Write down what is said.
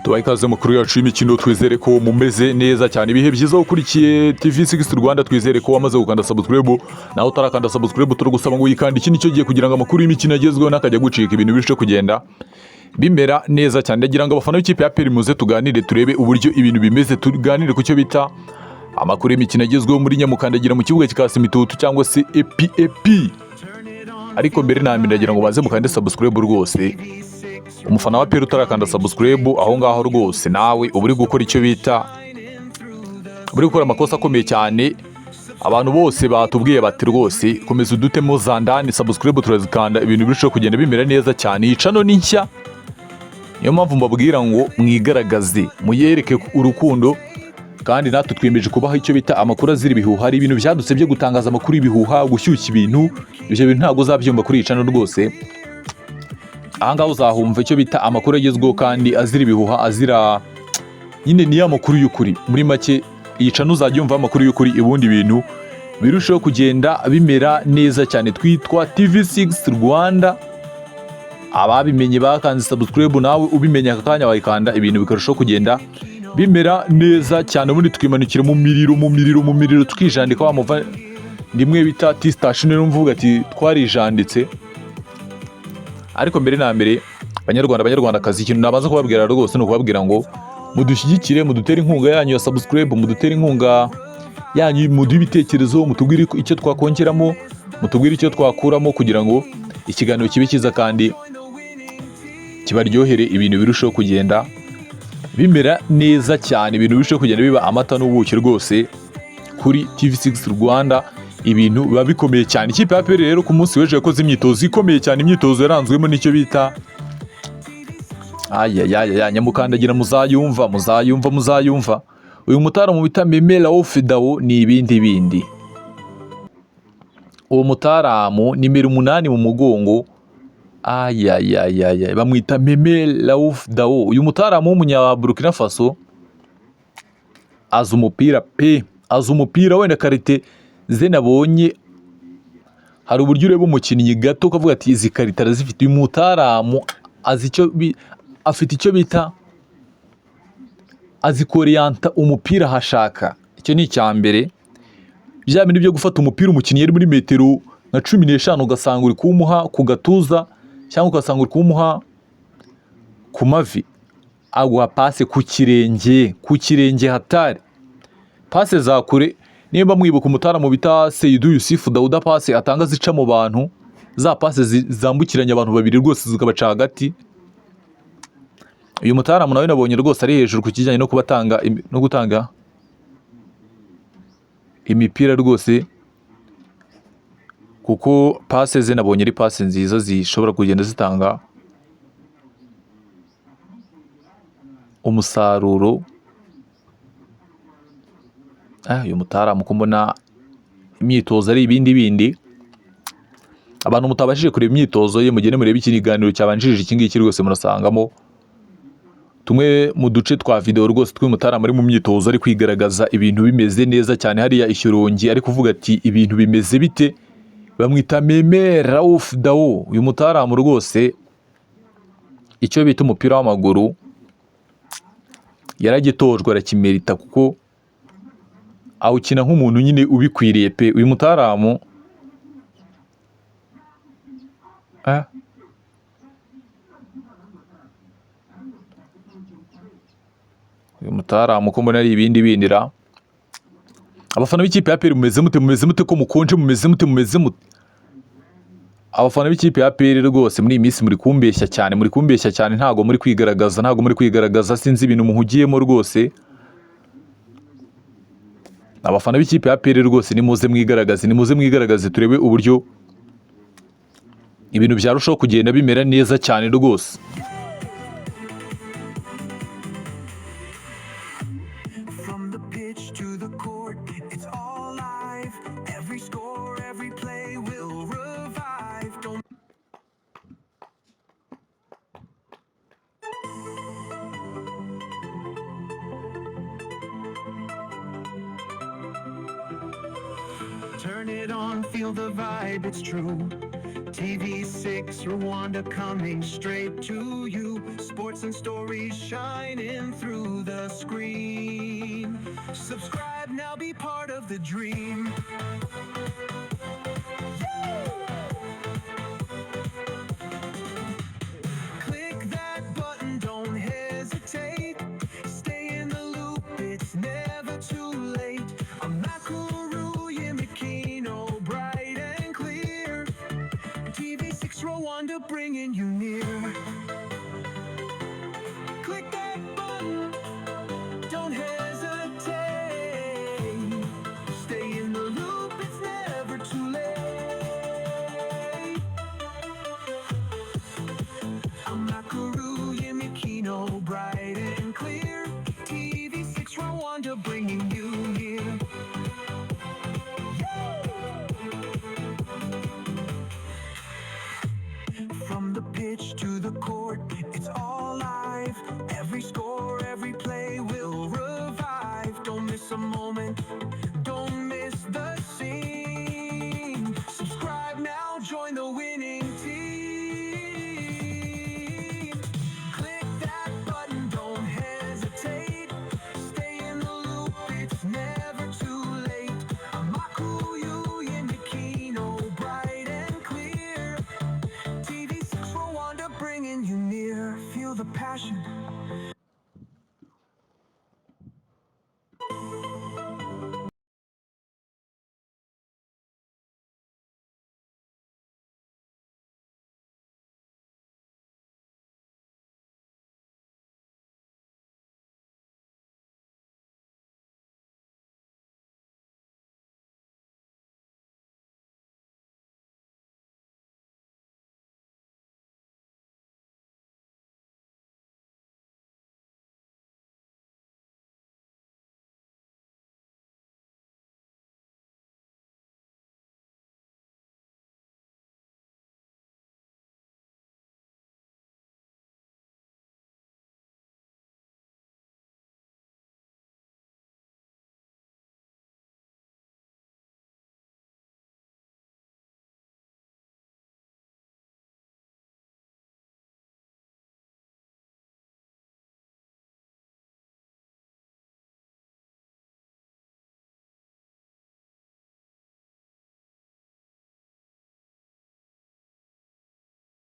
tubaye ikaze makuru yacu y'imikino, twizere ko mumeze neza cyane. Ibihe byiza ukurikiye TV6 Rwanda, twizere ko wamaze gukanda subscribe. Naho utarakanda subscribe turagusaba ngo yikande, iki nicyo gihe kugira ngo amakuru y'imikino agezweho nakajya gucika, ibintu birushe kugenda bimera neza cyane. Ndagira ngo abafana b'ikipe ya APR muze tuganire, turebe uburyo ibintu bimeze, tuganire ku cyo bita amakuru y'imikino agezweho muri Nyamukandagira mu kibuga kikasi imitutu cyangwa se EPEP. Ariko mbere na mbere ndagira ngo baze mukande subscribe rwose. Umufana wa APR utarakanda subscribe aho ngaho rwose nawe uburi gukora icyo bita uburi gukora amakosa akomeye cyane. Abantu bose batubwiye bati rwose komeza udutemo za ndani subscribe turazikanda, ibintu birushaho kugenda bimera neza cyane. Yicano ni nshya, niyo mpamvu mbabwira ngo mwigaragaze, muyereke urukundo, kandi natwe twiyemeje kubaha icyo bita amakuru azira ibihuha. Hari ibintu byadutse byo gutangaza amakuru y'ibihuha, gushyushya ibintu, ibyo bintu ntabwo uzabyumva kuri Yicano rwose. Ahangaho uzahumva icyo bita amakuru agezweho kandi azira ibihuha, azira nyine niyo amakuru y'ukuri. Muri make Yicano uzabyumva amakuru y'ukuri, ubundi ibintu birushaho kugenda bimera neza cyane. Twitwa TV6 Rwanda, ababimenye bakanze subscribe, nawe ubimenye aka kanya wayikanda, ibintu bikarushaho kugenda bimera neza cyane. Ubundi tukimanukira mu miriro tukijandika wamuva ndimwe bita T-station, mvuga ati twarijanditse. Ariko mbere na mbere banyarwandakazi, ikintu nabanza kubabwira rwose ni ukubabwira ngo mudushyigikire, mudutere inkunga yanyu ya subscribe, mudutere inkunga yanyu, muduhe ibitekerezo, mutubwire icyo twakongeramo, mutubwire icyo twakuramo, kugira ngo ikiganiro kibe cyiza kandi kibaryohere, ibintu birushaho kugenda bimera neza cyane, ibintu birushaho kugenda biba amata n'ubuki rwose kuri TV6 Rwanda. Ibintu biba bikomeye cyane. Ikipe ya APR rero ku munsi w'ejo yakoze imyitozo ikomeye cyane, imyitozo yaranzwemo n'icyo bita Nyamukandagira. Muzayumva. Uyu mutara mu bita Memela Ofidao ni ibindi bindi. Uwo mutaramu nimero 8 mu mugongo, bamwita Memela Ofidao. Uyu mutaramu w'umunya Burkina Faso azi umupira wenda karite ze nabonye. Hari uburyo ureba umukinnyi gato ukavuga ati izi karita arazifite. Uyu mutaramu afite icyo bita azi koriyanta umupira hashaka. Icyo ni icya mbere. Bya bintu byo gufata umupira umukinnyi yari muri metero nka 15 ugasanga uri kumuha ku gatuza cyangwa ugasanga uri kumuha ku mavi, aguha pase ku kirenge hatari, pase za kure. Nimba mwibuka umutaramu bita Seydou Yusufu Dauda, pase atanga zica mu bantu, za pase zambukiranya abantu babiri rwose zikabaca hagati. Uyu mutaramu nawe nabonye rwose ari hejuru ku kijyanye no kubatanga no gutanga imipira rwose, kuko pase ze nabonye ari pase nziza zishobora kugenda zitanga umusaruro. Uyu mutaramu kumbona imyitozo ari ibindi bindi. Abantu mutabashije kureba imyitozo ye, mugende murebe ikiganiro cyabanjirije iki ngiki rwose, murasangamo tumwe mu duce twa video rwose tw'umutaramu ari mu myitozo, ari kwigaragaza, ibintu bimeze neza cyane. Hariya Ishyorongi ari kuvuga ati ibintu bimeze bite, bamwita Memela Ofidao. Uyu mutaramu rwose icyo bita umupira w'amaguru yaragitojwe, arakimerita, kuko awukina nk'umuntu nyine ubikwiriye pe. Uyu mutaramu ko mbona ari ibindi bindira. Abafana b'ikipe ya APR mumeze mute ko mukonje, mumeze mute? Abafana b'ikipe ya APR rwose muri iyi minsi muri kumbeshya cyane, ntago muri kwigaragaza, sinzi ibintu muhugiyemo rwose. Abafana b'ikipe ya APR rwose nimuze mwigaragaze, turebe uburyo ibintu byarushaho kugenda bimera neza cyane rwose. Turn it on, feel the vibe, it's true. TV6 Rwanda coming straight to you. sports and stories shining through the screen. Subscribe now, be part of the dream. Click that button, don't hesitate. Stay in the loop, it's never too late. Amakuru Yimikino, bright and clear. TV6 Rwanda bringing you near. Click that button, don't hesitate. Stay in the loop, it's never too late. Amakuru Yimikino, bright and clear. TV6 Rwanda bringing you near. From the pitch to the court, it's all live. Every score, every play will revive. Don't miss a moment, don't miss the scene. Subscribe now, join the winning team. Click that button, don't hesitate. Stay in the loop, it's never too late. Amakuyu Yimikino, bright and clear. TV6 Rwanda bringing you near. Feel the passion,